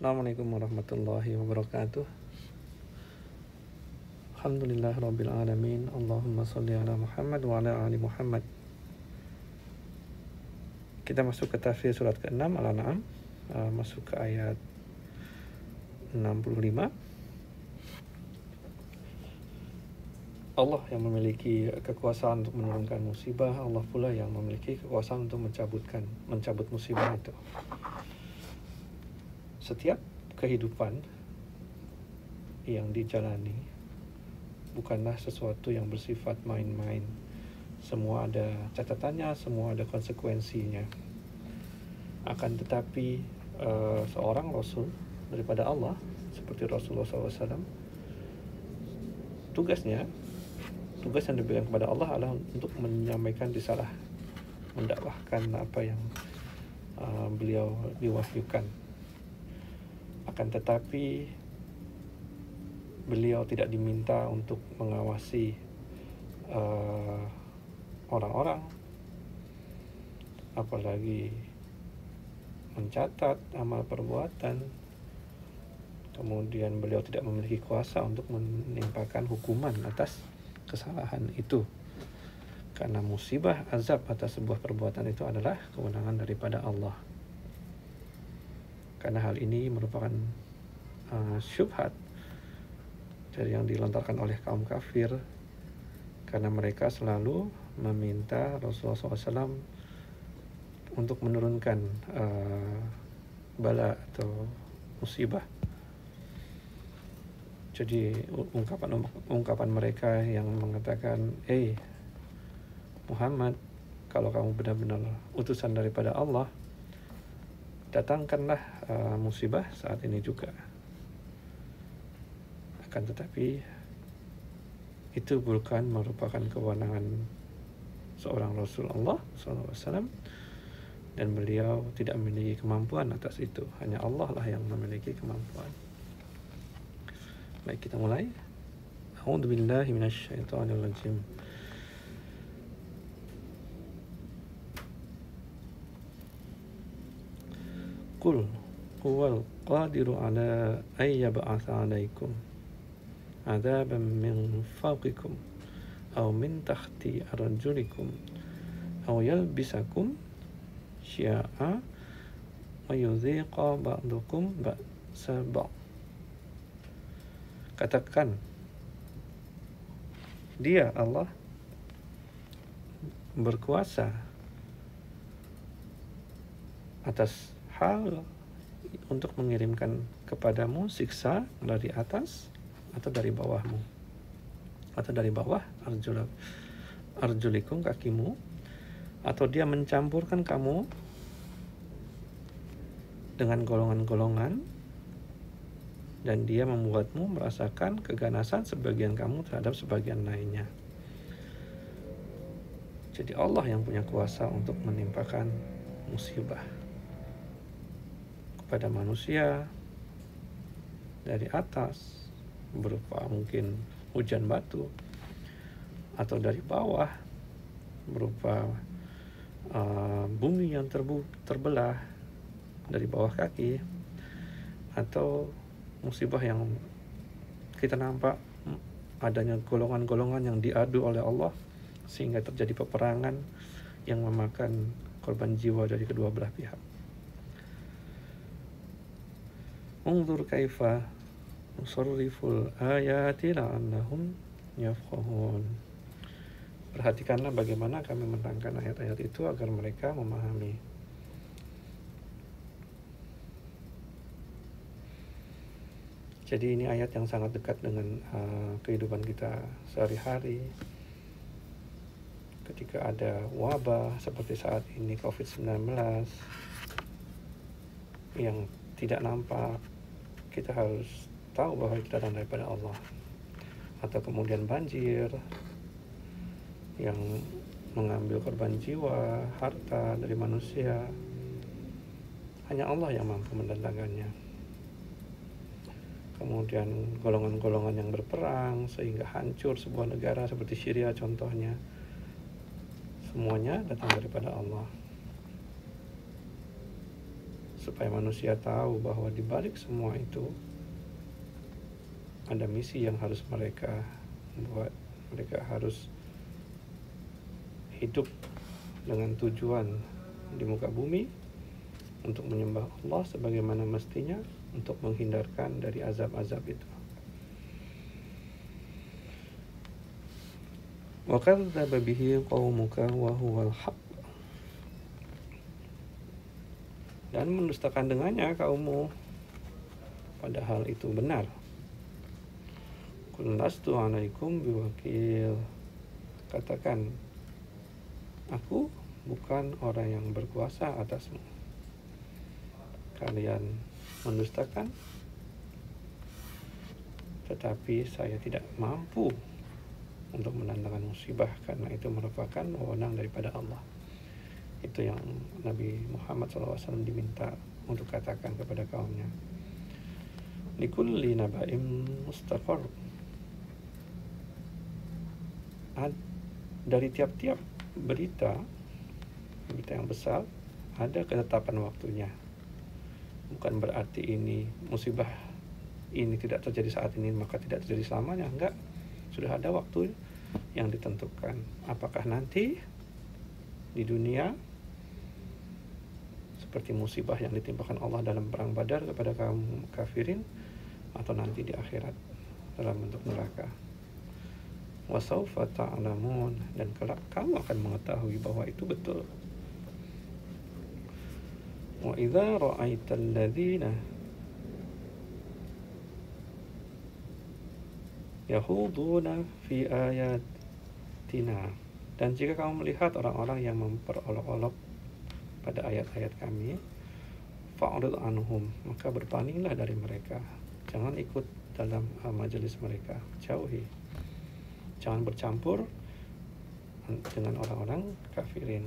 Assalamualaikum warahmatullahi wabarakatuh. Alhamdulillah rabbil alamin. Allahumma salli ala Muhammad wa ala ali Muhammad. Kita masuk ke tafsir surat ke-6 Al-An'am, masuk ke ayat 65. Allah yang memiliki kekuasaan untuk menurunkan musibah, Allah pula yang memiliki kekuasaan untuk mencabut musibah itu. Setiap kehidupan yang dijalani bukanlah sesuatu yang bersifat main-main. Semua ada catatannya, semua ada konsekuensinya. Akan tetapi seorang Rasul daripada Allah, seperti Rasulullah SAW, tugas yang diberikan kepada Allah adalah untuk menyampaikan risalah, mendakwahkan apa yang beliau diwahyukan. Akan tetapi beliau tidak diminta untuk mengawasi orang-orang, apalagi mencatat amal perbuatan. Kemudian beliau tidak memiliki kuasa untuk menimpakan hukuman atas kesalahan itu, karena musibah azab atas sebuah perbuatan itu adalah kewenangan daripada Allah. Karena hal ini merupakan syubhat dari yang dilontarkan oleh kaum kafir, karena mereka selalu meminta Rasulullah SAW untuk menurunkan bala atau musibah. Jadi ungkapan mereka yang mengatakan, Muhammad, kalau kamu benar-benar utusan daripada Allah, datangkanlah musibah saat ini juga. Akan tetapi itu bukan merupakan kewenangan seorang Rasulullah SAW, dan beliau tidak memiliki kemampuan atas itu. Hanya Allah lah yang memiliki kemampuan. Baik, kita mulai. A'udzubillahi minasyaitonirrajim. Qul huwal qadiru ala ay yab'atsa 'alaikum 'adzaban min fawqikum aw min tahti arjulikum aw yalbisakum syi'a wa yudhiqa ba'dukum ba'sa ba'd. Katakan, Dia Allah berkuasa atas hal untuk mengirimkan kepadamu siksa dari atas atau dari bawahmu, atau dari bawah arjulikum, kakimu, atau Dia mencampurkan kamu dengan golongan-golongan, dan Dia membuatmu merasakan keganasan sebagian kamu terhadap sebagian lainnya. Jadi Allah yang punya kuasa untuk menimpakan musibah kepada manusia dari atas berupa mungkin hujan batu, atau dari bawah berupa bumi yang terbelah dari bawah kaki, atau musibah yang kita nampak adanya golongan-golongan yang diadu oleh Allah sehingga terjadi peperangan yang memakan korban jiwa dari kedua belah pihak. Unzur kaifa nusarriful ayati la'allahum yafqahun. Perhatikanlah bagaimana kami menerangkan ayat-ayat itu agar mereka memahami. Jadi ini ayat yang sangat dekat dengan kehidupan kita sehari-hari. Ketika ada wabah seperti saat ini, COVID-19, yang tidak nampak, kita harus tahu bahwa itu datang daripada Allah. Atau kemudian banjir yang mengambil korban jiwa, harta dari manusia, hanya Allah yang mampu mendatangkannya. Kemudian golongan-golongan yang berperang sehingga hancur sebuah negara seperti Syria contohnya, semuanya datang daripada Allah. supaya manusia tahu bahwa di balik semua itu ada misi yang harus mereka buat. Mereka harus hidup dengan tujuan di muka bumi untuk menyembah Allah sebagaimana mestinya, untuk menghindarkan dari azab-azab itu. Wa kadzdzaba bihi qaumuka wa huwal haqq, dan mendustakan dengannya kaummu padahal itu benar. Qul lastu 'alaikum biwakil, katakan, aku bukan orang yang berkuasa atasmu. Kalian mendustakan, tetapi saya tidak mampu untuk menantangkan musibah, karena itu merupakan wewenang daripada Allah. Itu yang Nabi Muhammad SAW diminta untuk katakan kepada kaumnya. Likulli naba'im mustaqar, dari tiap-tiap berita yang besar ada ketetapan waktunya. Bukan berarti ini musibah ini tidak terjadi saat ini maka tidak terjadi selamanya. Enggak, sudah ada waktu yang ditentukan. Apakah nanti di dunia seperti musibah yang ditimpakan Allah dalam perang Badar kepada kaum kafirin, atau nanti di akhirat dalam bentuk neraka. Wasaufa ta'lamun, dan kelak kamu akan mengetahui bahwa itu betul. Wa idza ra'aital ladzina yahuduna fi ayatina, dan jika kamu melihat orang-orang yang memperolok-olok pada ayat-ayat kami, fa'rid anhum, maka berpalinglah dari mereka. Jangan ikut dalam majelis mereka, jauhi. Jangan bercampur dengan orang-orang kafirin.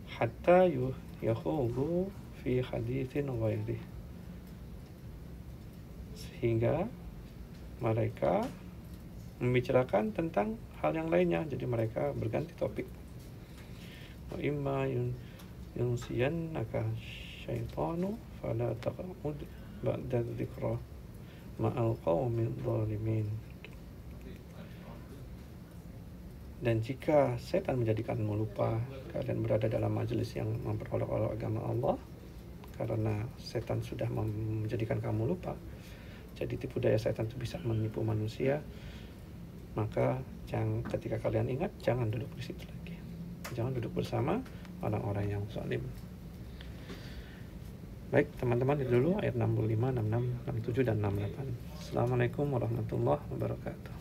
Hatta yakhudhu fi haditsin ghairi, sehingga mereka membicarakan tentang hal yang lainnya, jadi mereka berganti topik. Wa imma yunsiyannaka syaitanu fala taq'ud ba'da dzikra ma'al qaumil zalimin. Dan jika setan menjadikanmu lupa, kalian berada dalam majelis yang memperolok-olok agama Allah, karena setan sudah menjadikan kamu lupa. Jadi tipu daya setan itu bisa menipu manusia. Maka ketika kalian ingat, jangan duduk di situ lagi. Jangan duduk bersama orang-orang yang zalim. Baik teman-teman, itu dulu ayat 65, 66, 67, dan 68. Assalamualaikum warahmatullahi wabarakatuh.